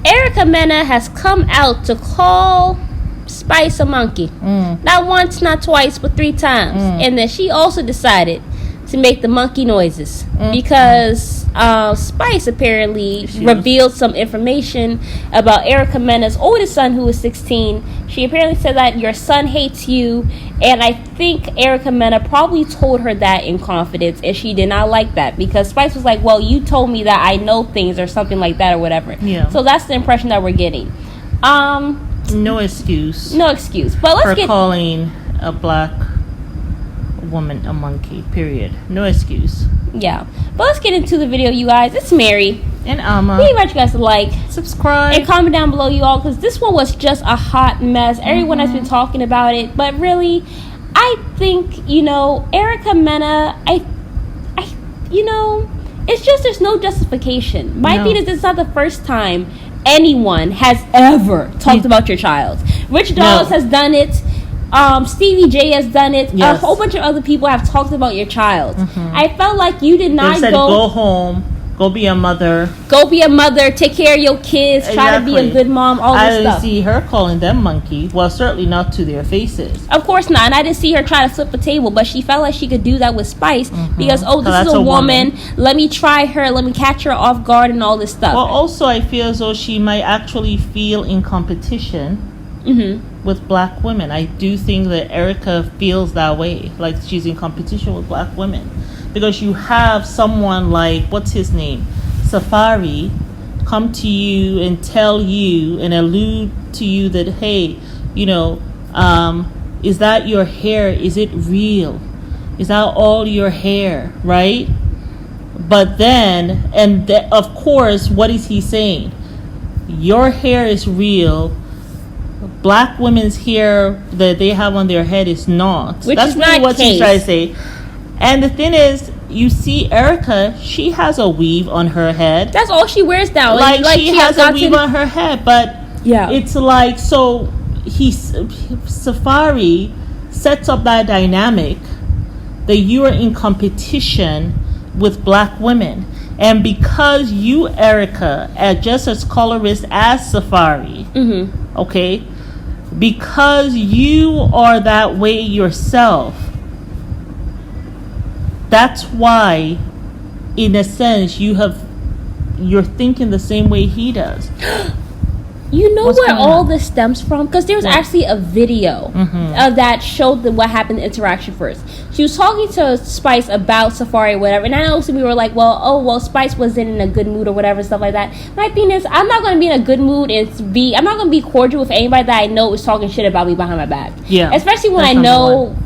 Erica Mena has come out to call Spice a monkey. Not once, not twice, but 3 times. And then she also decided to make the monkey noises because Spice apparently revealed some information about Erica Mena's oldest son, who is 16. She apparently said that your son hates you, and I think Erica Mena probably told her that in confidence, and she did not like that because Spice was like, well, you told me that I know things or something like that or whatever. So that's the impression that we're getting. No excuse. But let's get calling a black woman a monkey. Period. No excuse. Yeah. But let's get into the video, you guys. It's Mary and Alma. We invite you guys to like, subscribe, and comment down below, you all, because this one was just a hot mess. Everyone has been talking about it, but really, I think, Erica Mena, it's just there's no justification. My thing is, this is not the first time anyone has ever talked about your child. Rich Dollaz has done it. Stevie J has done it. A whole bunch of other people have talked about your child. I felt like you did not go home, go be a mother, take care of your kids, try to be a good mom, all this stuff. I didn't see her calling them monkey. Well, certainly not to their faces. Of course not. And I didn't see her try to flip a table, but she felt like she could do that with Spice because, this is a woman. Let me try her. Let me catch her off guard and all this stuff. Well, also, I feel as though she might actually feel in competition with black women. I do think that Erica feels that way, like she's in competition with black women, because you have someone like, what's his name, Safari, come to you and tell you and allude to you that, hey, is that your hair? Is it real? Is that all your hair, right? But then, of course, what is he saying? Your hair is real. Black women's hair that they have on their head is not. That's really what he's trying to say. And the thing is, you see Erica, she has a weave on her head. That's all she wears now. Like she has a weave on her head, but it's like, so Safari sets up that dynamic that you are in competition with black women. And because you, Erica, are just as colorist as Safari, okay, because you are that way yourself, that's why, in a sense, you're thinking the same way he does. You know where all this stems from? Because there was actually a video of that showed what happened in interaction first. She was talking to Spice about Safari or whatever, and I know some people were like, well, Spice wasn't in a good mood or whatever, stuff like that. My thing is, I'm not going to be in a good mood and I'm not going to be cordial with anybody that I know is talking shit about me behind my back. Yeah. Especially when I know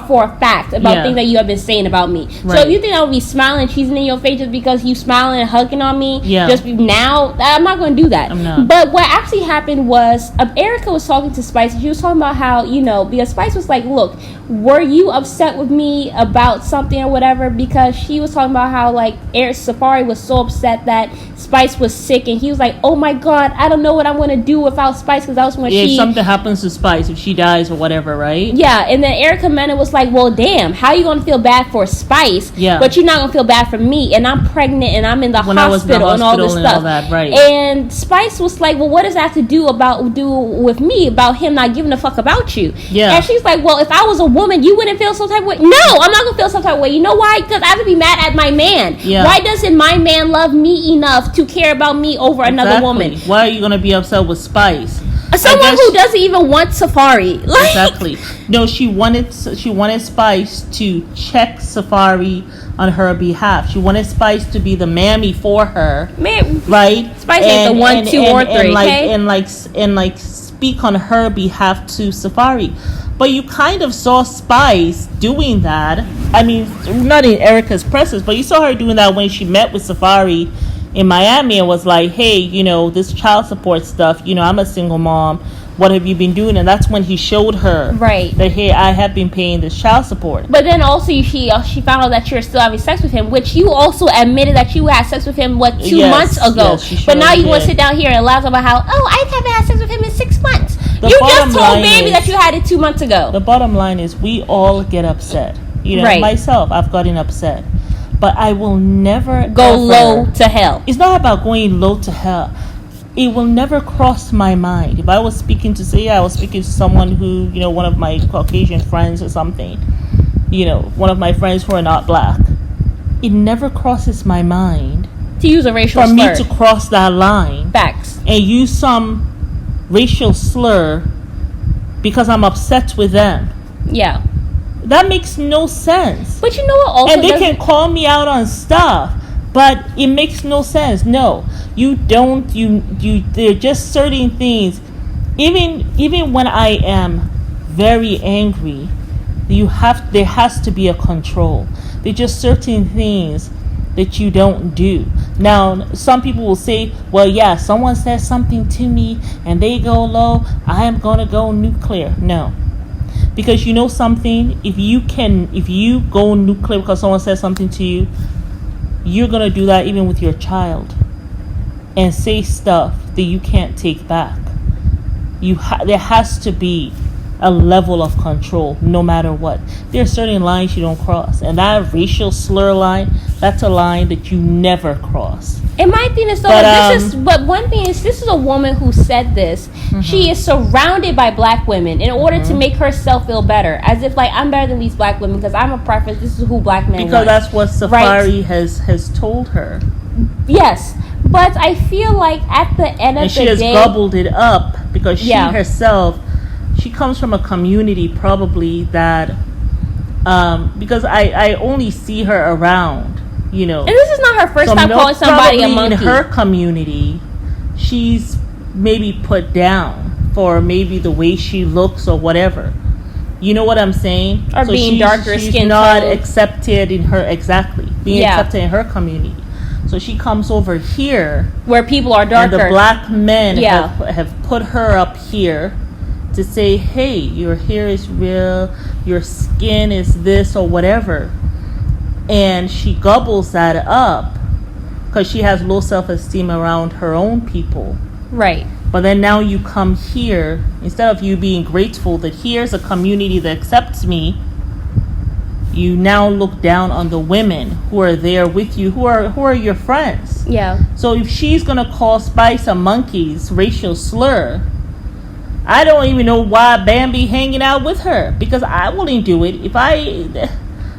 for a fact about things that you have been saying about me. Right. So if you think I would be smiling and cheesing in your face just because you smiling and hugging on me, just now, I'm not going to do that. I'm not. But what actually happened was Erica was talking to Spice, and she was talking about how, because Spice was like, look, were you upset with me about something or whatever? Because she was talking about how, like, Safari was so upset that Spice was sick, and he was like, oh my god, I don't know what I'm going to do without Spice, because that was when if something happens to Spice, if she dies or whatever, right? Yeah, and then Erica Mena was like, well, damn, how are you going to feel bad for Spice, but you're not going to feel bad for me, and I'm pregnant, and I'm in the hospital and all this stuff. All that, right. And Spice was like, well, what does that have to do with me, about him not giving a fuck about you? Yeah. And she's like, well, if I was a woman, you wouldn't feel some type of way. No, I'm not going to feel some type of way. You know why? Because I have to be mad at my man. Yeah. Why doesn't my man love me enough to care about me over another woman? Why are you going to be upset with Spice? Someone who doesn't even want Safari. Exactly. No, she wanted Spice to check Safari on her behalf. She wanted Spice to be the mammy for her. Right? Spice ain't the 1, 2, or 3. And speak on her behalf to Safari. But you kind of saw Spice doing that. I mean, not in Erica's presence, but you saw her doing that when she met with Safari in Miami and was like, hey, this child support stuff, I'm a single mom. What have you been doing? And that's when he showed her that, hey, I have been paying this child support. But then also she found out that you're still having sex with him, which you also admitted that you had sex with him, 2 months ago. Yes, but now you want to sit down here and laugh about how, I haven't had sex with him in 6 months. You just told baby that you had it 2 months ago. The bottom line is we all get upset. Myself, I've gotten upset. But I will never go low to hell. It's not about going low to hell. it will never cross my mind. If I was speaking to someone who, one of my Caucasian friends or something, one of my friends who are not black, it never crosses my mind to use a racial slur. For slur. Me to cross that line. Facts. And use some racial slur because I'm upset with them. Yeah. That makes no sense. But you know what also and they can call me out on stuff, but it makes no sense. No, you don't. They're just certain things. Even when I am very angry, there has to be a control. They're just certain things that you don't do. Now, some people will say, well, yeah, someone says something to me and they go low, I am going to go nuclear. No. Because you know something, if you go nuclear because someone says something to you, you're going to do that even with your child and say stuff that you can't take back. There has to be a level of control no matter what. There are certain lines you don't cross, and that racial slur line, that's a line that you never cross. And my thing is, but one thing is, this is a woman who said this. Mm-hmm. She is surrounded by black women in order to make herself feel better, as if like I'm better than these black women because I'm a preference. This is who black men because want. That's what Safari has told her. Yes, but I feel like at the end of the day, she has gobbled it up because she herself. She comes from a community probably that, because I only see her around, And this is not her first time calling somebody a monkey. In her community, she's maybe put down for maybe the way she looks or whatever. You know what I'm saying? Or so being darker skin. She's not accepted in her, accepted in her community. So she comes over here. Where people are darker. And the black men have put her up here to say, hey, your hair is real, your skin is this or whatever. And she gobbles that up because she has low self-esteem around her own people. Right. But then now you come here, instead of you being grateful that here's a community that accepts me, you now look down on the women who are there with you, who are your friends. Yeah. So if she's going to call Spice a monkey's racial slur, I don't even know why Bambi hanging out with her, because I wouldn't do it.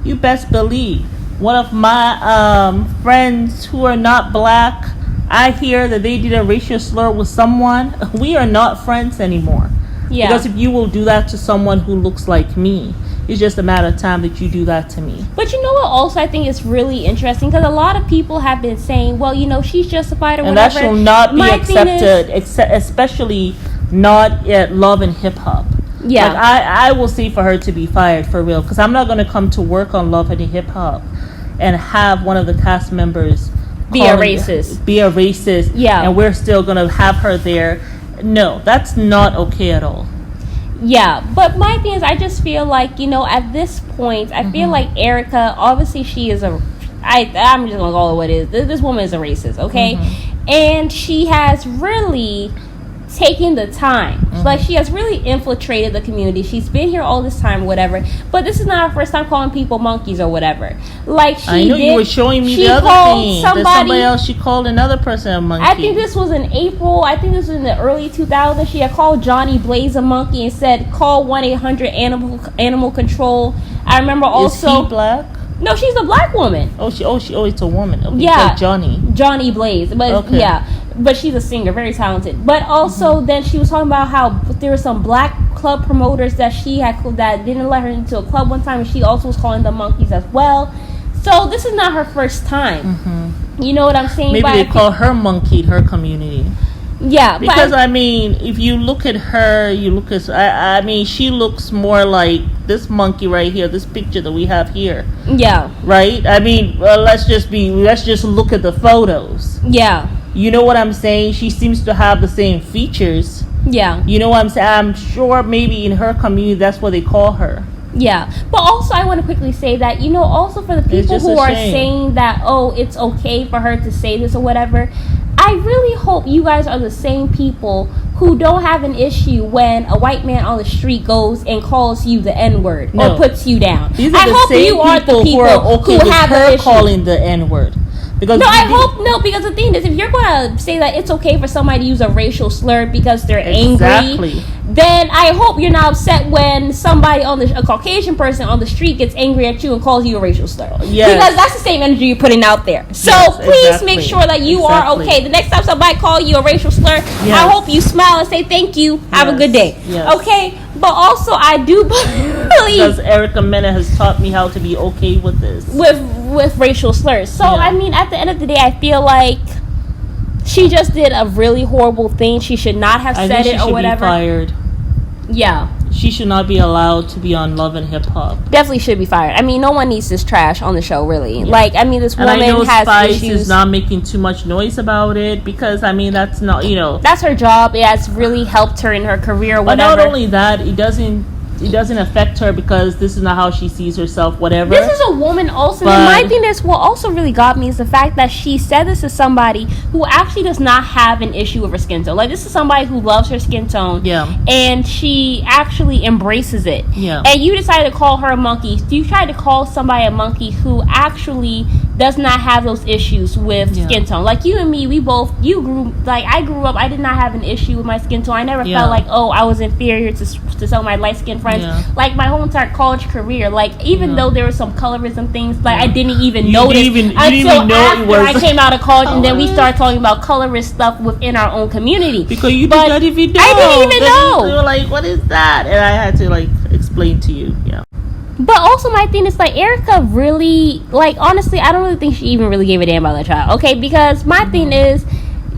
You best believe one of my friends who are not black, I hear that they did a racial slur with someone, we are not friends anymore. Yeah. Because if you will do that to someone who looks like me, it's just a matter of time that you do that to me. But you know what also I think is really interesting? Because a lot of people have been saying, well, she's justified or and whatever. And that shall not be accepted, especially not at Love and Hip Hop. Yeah. Like I will say for her to be fired for real. Because I'm not going to come to work on Love and Hip Hop and have one of the cast members be a racist. Yeah. And we're still going to have her there. No, that's not okay at all. Yeah, but my thing is, I just feel like, at this point, I feel like Erica, obviously she is I'm just going to call it what it is. This woman is a racist, okay? Mm-hmm. And she has really taken the time. Mm-hmm. Like, she has really infiltrated the community. She's been here all this time, whatever. But this is not her first time calling people monkeys or whatever. Like, I know you were showing me the other thing. There's somebody else, she called another person a monkey. I think this was in April. I think this was in the early 2000s. She had called Johnny Blaze a monkey and said, call 1-800-animal control. I remember also... Is he black? No, she's a black woman. It's a woman. Okay, yeah, Johnny Blaze. But okay. Yeah, but she's a singer, very talented. But also, then she was talking about how there were some black club promoters that she had that didn't let her into a club one time, and she also was calling them monkeys as well. So this is not her first time. Mm-hmm. You know what I'm saying? Maybe they call her monkey her community. Yeah, because if you look at her, she looks more like this monkey right here, this picture that we have here. Yeah. Right? Let's just look at the photos. Yeah. You know what I'm saying? She seems to have the same features. Yeah. You know what I'm saying? I'm sure maybe in her community that's what they call her. Yeah, but also I want to quickly say that, also for the people who are saying that, it's okay for her to say this or whatever, I really hope you guys are the same people who don't have an issue when a white man on the street goes and calls you the N-word or puts you down. These are the same people who are okay with her calling the N-word. Because because the thing is, if you're going to say that it's okay for somebody to use a racial slur because they're angry, then I hope you're not upset when somebody a Caucasian person on the street gets angry at you and calls you a racial slur. Yes. Because that's the same energy you're putting out there. So please make sure that you are okay. The next time somebody calls you a racial slur, I hope you smile and say thank you. Have a good day. Yes. Okay? But also, I do believe... Because Erica Mena has taught me how to be okay with this. With racial slurs. So, I mean, at the end of the day, I feel like she just did a really horrible thing. She should not have said it or whatever. Be fired. Yeah. She should not be allowed to be on Love and Hip Hop. Definitely should be fired. I mean, no one needs this trash on the show, really. Yeah. Like, I mean, this woman has Spice issues. Is not making too much noise about it because, I mean, that's not, that's her job. It has really helped her in her career, whatever. But not only that, it doesn't affect her because this is not how she sees herself, whatever. This is a woman also. And my thing is, what also really got me is the fact that she said this to somebody who actually does not have an issue with her skin tone. Like, this is somebody who loves her skin tone. Yeah. And she actually embraces it. Yeah. And you decided to call her a monkey. You tried to call somebody a monkey who actually does not have those issues with skin tone. Like, you and me, I grew up, I did not have an issue with my skin tone. I never felt like, I was inferior to some of my light-skinned friends. Yeah. Like, my whole entire college career, like, even though there were some colorism things, like, I didn't even notice until after I came out of college, and then we started talking about colorist stuff within our own community. Because you didn't even know. I didn't even know. You were like, what is that? And I had to, like, explain to you. Yeah. But also my thing is, like, Erica really, like, honestly, I don't really think she even really gave a damn about that child. Okay, because my thing is,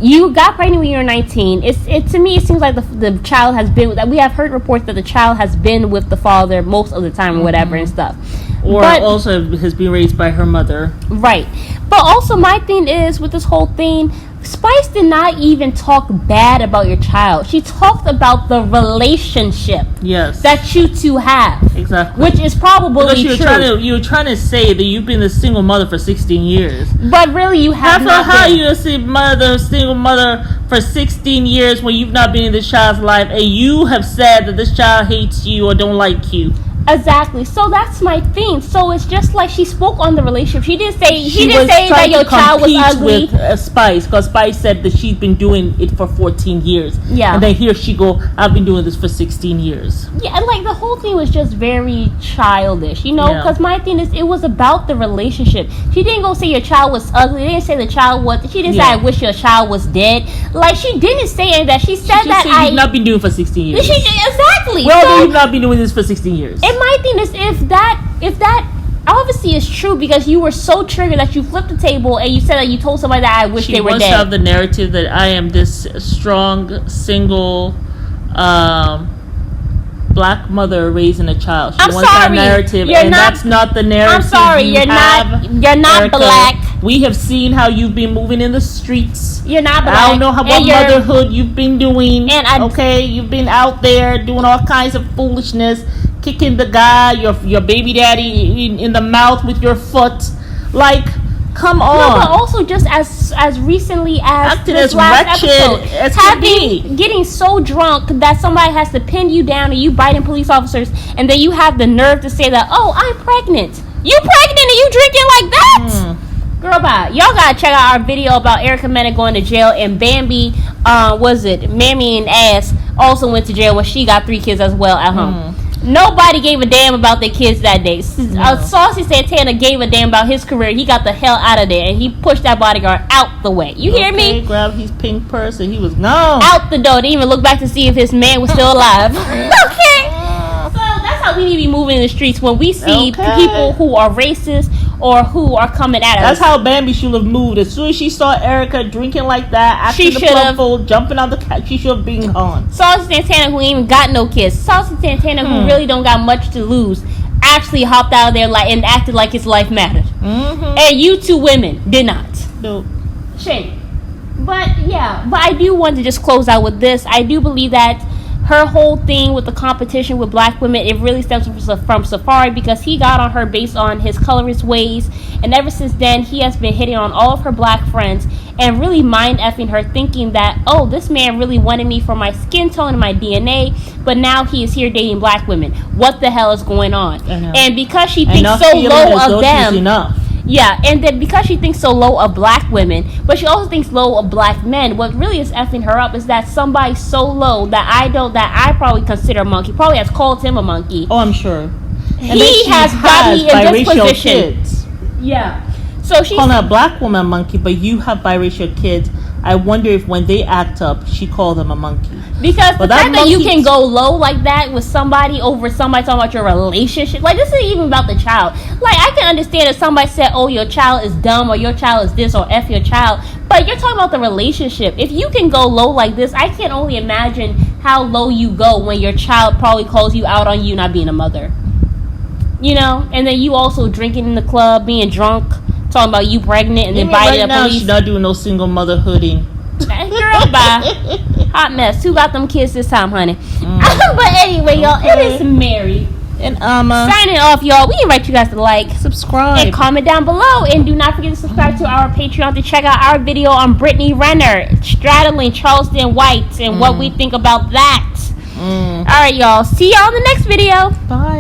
you got pregnant when you were 19. To me, it seems like the child has been... We have heard reports that the child has been with the father most of the time or whatever and stuff. Or also has been raised by her mother. Right. But also my thing is, with this whole thing... Spice did not even talk bad about your child. She talked about the relationship that you two have. Exactly. Which is probably true. You were trying to say that you've been a single mother for 16 years. But really you have not been. How you a single mother for 16 years when you've not been in this child's life and you have said that this child hates you or don't like you? Exactly. So that's my thing. So it's just like she spoke on the relationship. She didn't say that your child was ugly. With Spice, because Spice said that she's been doing it for 14 years. Yeah. And then here she go, I've been doing this for 16 years. Yeah, and like the whole thing was just very childish, because my thing is, it was about the relationship. She didn't go say your child was ugly. She didn't say the child was, she didn't say I wish your child was dead. Like, she didn't say any of that. She said you've not been doing it for 16 years. Exactly. Well, you've not been doing this for 16 years. And my thing is, if that obviously is true, because you were so triggered that you flipped the table and you said that you told somebody that I wish they were dead. She wants to have the narrative that I am this strong, single, black mother raising a child. She wants that narrative, that's not the narrative. I'm sorry, you're not Erica. Black. We have seen how you've been moving in the streets. You're not black. I don't know what motherhood you've been doing. You've been out there doing all kinds of foolishness, kicking the guy, your baby daddy in the mouth with your foot. Like, come on. No, but also just as recently as acting this as last wretched episode, getting so drunk that somebody has to pin you down and you biting police officers, and then you have the nerve to say that, oh, I'm pregnant. You pregnant and you drinking like that? Girl, bye. Y'all gotta check out our video about Erica Mena going to jail, and Bambi, Mammy and Ass also went to jail when she got 3 kids as well at home. Nobody gave a damn about their kids that day. Saucy Santana gave a damn about his career. He got the hell out of there, and he pushed that bodyguard out the way. You hear me? Grabbed his pink purse, and he was gone. Out the door. Didn't even look back to see if his man was still alive. Okay? So that's how we need to be moving in the streets when we see people who are racist or who are coming at us. That's how Bambi should have moved. As soon as she saw Erica drinking like that, after the club full, jumping on the couch, she should have been gone. Saucy Santana, who ain't even got no kids. Saucy Santana, who really don't got much to lose, actually hopped out of there and acted like his life mattered. And you two women did not. Nope. Shame. But I do want to just close out with this. I do believe that her whole thing with the competition with black women, it really stems from Safari, because he got on her based on his colorist ways, and ever since then he has been hitting on all of her black friends and really mind effing her, thinking that, oh, this man really wanted me for my skin tone and my DNA, but now he is here dating black women. What the hell is going on? And because she thinks so low of them, Yeah, and then because she thinks so low of black women, but she also thinks low of black men, what really is effing her up is that somebody so low that I probably consider a monkey, probably has called him a monkey. Oh, I'm sure. He has got me in this position. Kids. Yeah. So she's calling a black woman a monkey, but you have biracial kids. I wonder if when they act up, she called them a monkey. Because the fact that you can go low like that with somebody over somebody talking about your relationship, like this isn't even about the child. Like I can understand if somebody said, "Oh, your child is dumb," or "Your child is this," or "F your child," but you're talking about the relationship. If you can go low like this, I can only imagine how low you go when your child probably calls you out on you not being a mother. You know, and then you also drinking in the club, being drunk, talking about you pregnant, and then biting the police. She's not doing no single motherhooding. Girl, bye. Hot mess. Who got them kids this time, honey? But anyway, y'all, it is Mary and signing off, y'all. We invite you guys to like, subscribe, and comment down below, and do not forget to subscribe to our Patreon to check out our video on Brittany Renner straddling Charleston White and what we think about that. All right, y'all. See y'all in the next video. Bye.